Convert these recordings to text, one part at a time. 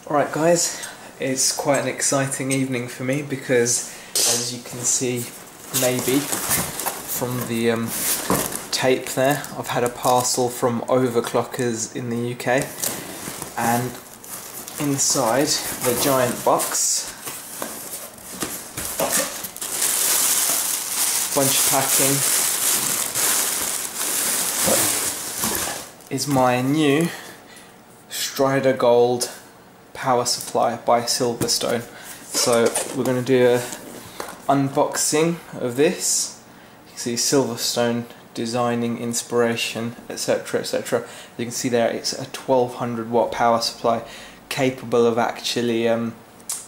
Alright guys, it's quite an exciting evening for me because, as you can see maybe from the tape there, I've had a parcel from Overclockers in the UK, and inside the giant box, bunch of packing, is my new Strider Gold power supply by Silverstone. So we're going to do a unboxing of this. You can see Silverstone designing inspiration, etc, etc. You can see there it's a 1200 watt power supply capable of actually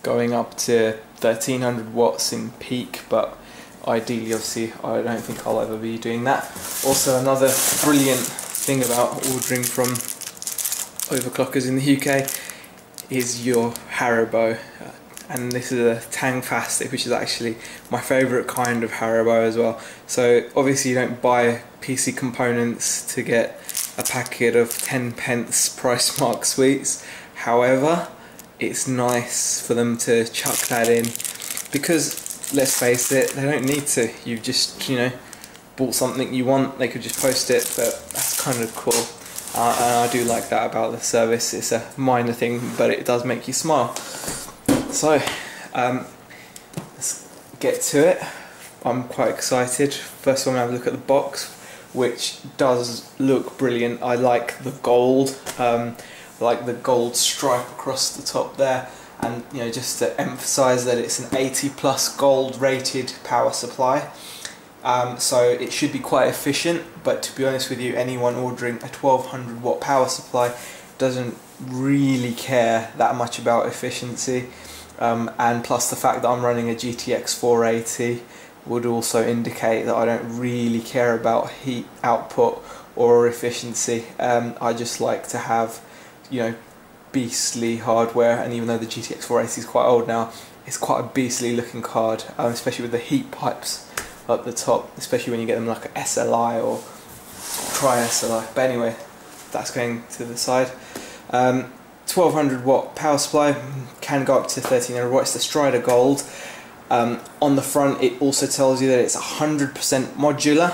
going up to 1300 watts in peak, but ideally obviously I don't think I'll ever be doing that. Also, another brilliant thing about ordering from Overclockers in the UK is your Haribo, and this is a Tangfastic, which is actually my favourite kind of Haribo as well. So obviously you don't buy PC components to get a packet of 10p price mark sweets. However, it's nice for them to chuck that in because, let's face it, they don't need to. You've just, you know, bought something you want, they could just post it, but that's kind of cool. And I do like that about the service. It's a minor thing, but it does make you smile. So, let's get to it. I'm quite excited. First of all, I'm going to have a look at the box, which does look brilliant. I like the gold, I like the gold stripe across the top there, and you know, just to emphasise that it's an 80+ gold rated power supply. So it should be quite efficient, but to be honest with you, anyone ordering a 1200 watt power supply doesn't really care that much about efficiency, and plus the fact that I'm running a GTX 480 would also indicate that I don't really care about heat output or efficiency. I just like to have, you know, beastly hardware, and even though the GTX 480 is quite old now, it's quite a beastly looking card, especially with the heat pipes up the top, especially when you get them like a SLI or tri-SLI. But anyway, that's going to the side. 1200 watt power supply, can go up to 1300 watts. The Strider Gold. On the front it also tells you that it's 100% modular,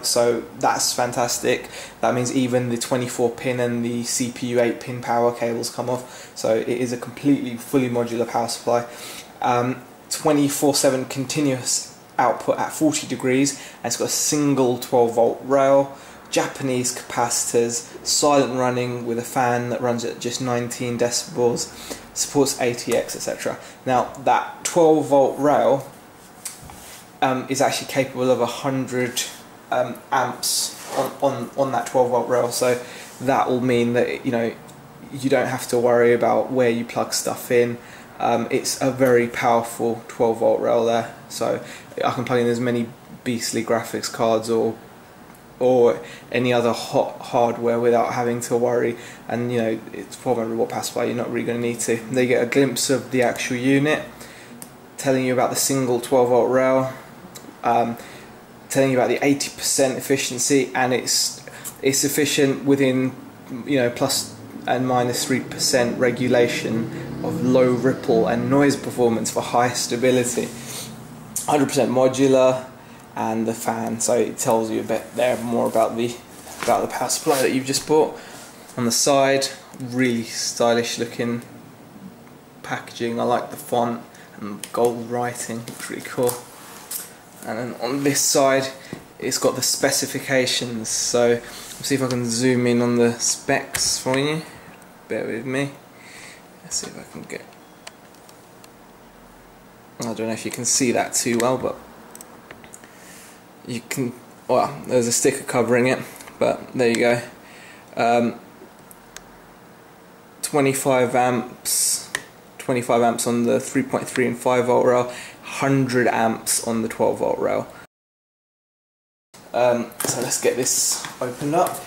so that's fantastic. That means even the 24 pin and the CPU 8 pin power cables come off, so it is a completely fully modular power supply. 24/7 continuous output at 40 degrees, and it's got a single 12 volt rail, Japanese capacitors, silent running with a fan that runs at just 19 decibels, supports ATX, etc. Now that 12 volt rail is actually capable of 100 amps on that 12 volt rail, so that will mean that, you know, you don't have to worry about where you plug stuff in. It's a very powerful 12 volt rail there, so I can plug in as many beastly graphics cards or any other hot hardware without having to worry. And you know, it's 1200 watt power supply, you're not really going to need to. They get a glimpse of the actual unit, telling you about the single 12 volt rail, telling you about the 80% efficiency, and it's efficient within, you know, plus and minus 3% regulation of low ripple and noise performance for high stability. 100% modular, and the fan, so it tells you a bit there more about the power supply that you've just bought. On the side, really stylish looking packaging. I like the font and gold writing, it's really cool. And then on this side it's got the specifications, so let's see if I can zoom in on the specs for you. Bear with me. Let's see if I can get... I don't know if you can see that too well, but you can... well, there's a sticker covering it, but there you go. 25 amps on the 3.3 and 5 volt rail, 100 amps on the 12 volt rail. So let's get this opened up.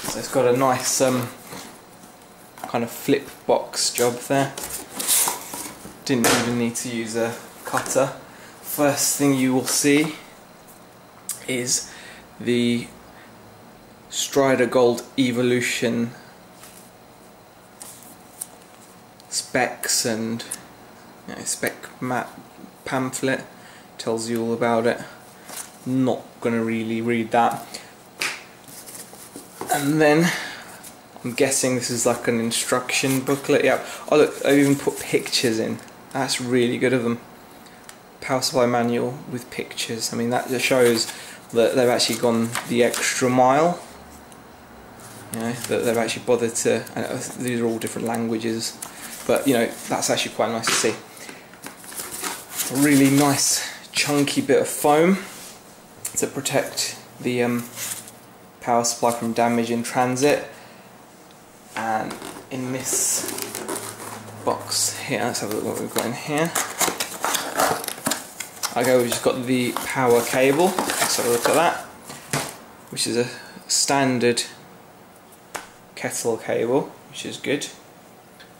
So it's got a nice kind of flip box job there. Didn't even need to use a cutter. First thing you will see is the Strider Gold Evolution specs and spec map pamphlet, tells you all about it. Not gonna really read that. And then I'm guessing this is like an instruction booklet. Yeah. Oh look, I even put pictures in. That's really good of them. Power supply manual with pictures. I mean, that just shows that they've actually gone the extra mile. That they've actually bothered to. These are all different languages, but that's actually quite nice to see. A really nice chunky bit of foam to protect the power supply from damage in transit. And in this box here, let's have a look what we've got in here. Okay, we've just got the power cable. Let's have a look at that, which is a standard kettle cable, which is good.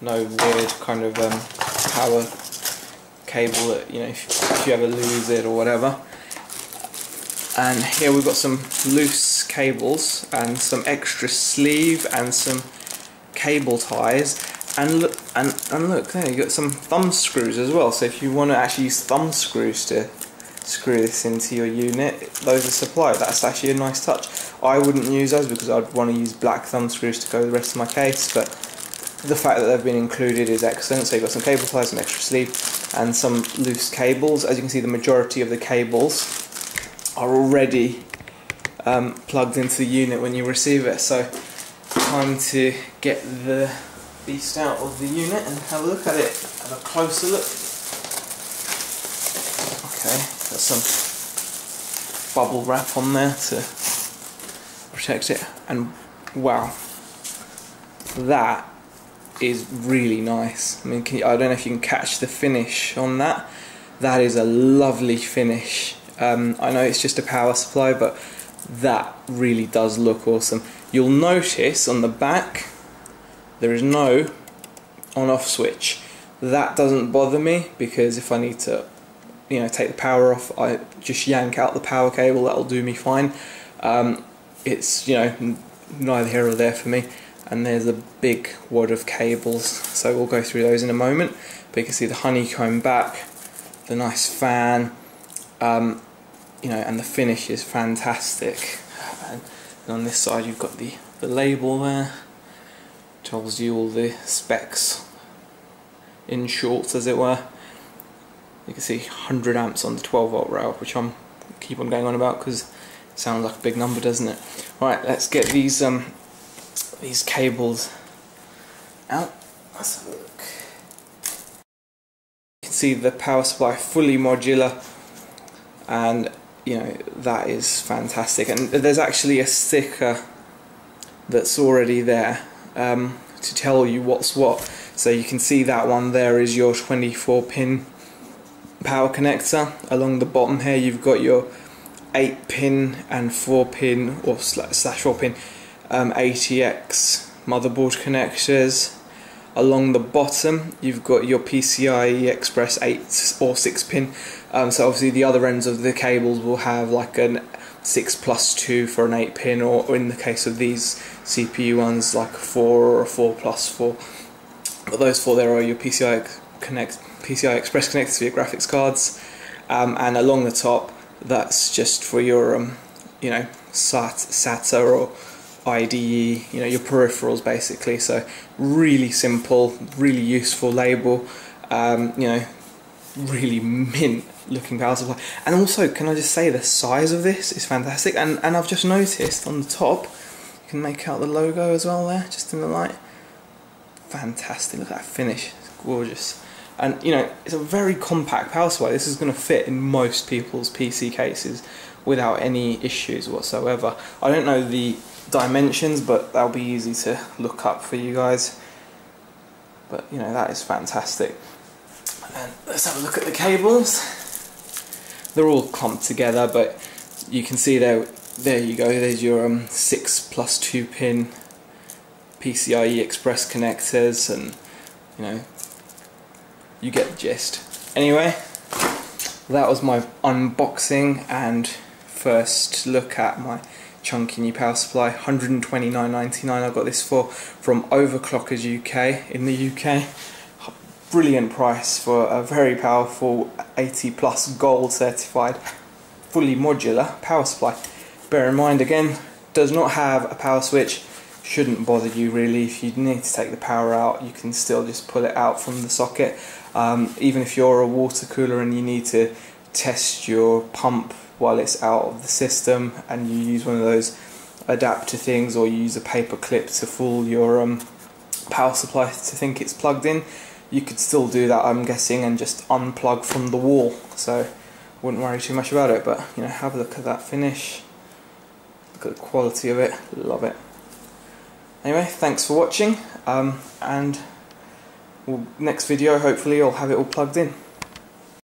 No weird kind of power cable that if you ever lose it or whatever. And here we've got some loose cables and some extra sleeve and some cable ties. And look, there you got some thumb screws as well. So if you want to actually use thumb screws to screw this into your unit, those are supplied. That's actually a nice touch. I wouldn't use those because I'd want to use black thumb screws to go with the rest of my case, but the fact that they've been included is excellent. So you've got some cable ties, some extra sleeve, and some loose cables. As you can see, the majority of the cables are already plugged into the unit when you receive it. So time to get the beast out of the unit and have a look at it, have a closer look. Okay, got some bubble wrap on there to protect it, and wow, that is really nice. I mean, I don't know if you can catch the finish on that. That is a lovely finish. I know it's just a power supply, but that really does look awesome. You'll notice on the back there is no on-off switch. That doesn't bother me because if I need to, take the power off, I just yank out the power cable. That'll do me fine. It's neither here or there for me. And there's a big wad of cables, so we'll go through those in a moment. But you can see the honeycomb back, the nice fan, and the finish is fantastic. And on this side you've got the label there. Tells you all the specs in short, as it were. You can see 100 amps on the 12 volt rail, which I'm keep on going on about because it sounds like a big number, doesn't it? Right, let's get these cables out. Let's have a look. You can see the power supply fully modular, and that is fantastic. And there's actually a sticker that's already there to tell you what's what. So you can see that one there is your 24 pin power connector. Along the bottom here you've got your 8 pin and 4 pin or slash 4 pin ATX motherboard connectors. Along the bottom you've got your PCIe Express 8 or 6 pin. So obviously the other ends of the cables will have like an 6+2 for an 8 pin, or in the case of these CPU ones like a 4 or a 4+4. But those 4 there are your PCI Express connectors for your graphics cards, and along the top that's just for your SATA or IDE, your peripherals basically. So really simple, really useful label, really mint looking power supply. And also, can I just say, the size of this is fantastic, and I've just noticed on the top you can make out the logo as well there, just in the light. Fantastic, look at that finish, it's gorgeous. And it's a very compact power supply. This is going to fit in most people's PC cases without any issues whatsoever. I don't know the dimensions, but that'll be easy to look up for you guys. But that is fantastic. And let's have a look at the cables. They're all clumped together, but you can see there you go, there's your 6+2 pin PCIe Express connectors, and you get the gist. Anyway, that was my unboxing and first look at my chunky new power supply. £129.99 I got this for from Overclockers UK in the UK. brilliant price for a very powerful 80 plus gold certified fully modular power supply. Bear in mind again, does not have a power switch, shouldn't bother you really. If you need to take the power out, you can still just pull it out from the socket. Even if you're a water cooler and you need to test your pump while it's out of the system and you use one of those adapter things, or you use a paper clip to fool your power supply to think it's plugged in, you could still do that, I'm guessing, and just unplug from the wall. So wouldn't worry too much about it, but you know, have a look at that finish, look at the quality of it, love it. Anyway, thanks for watching, and next video hopefully I'll have it all plugged in.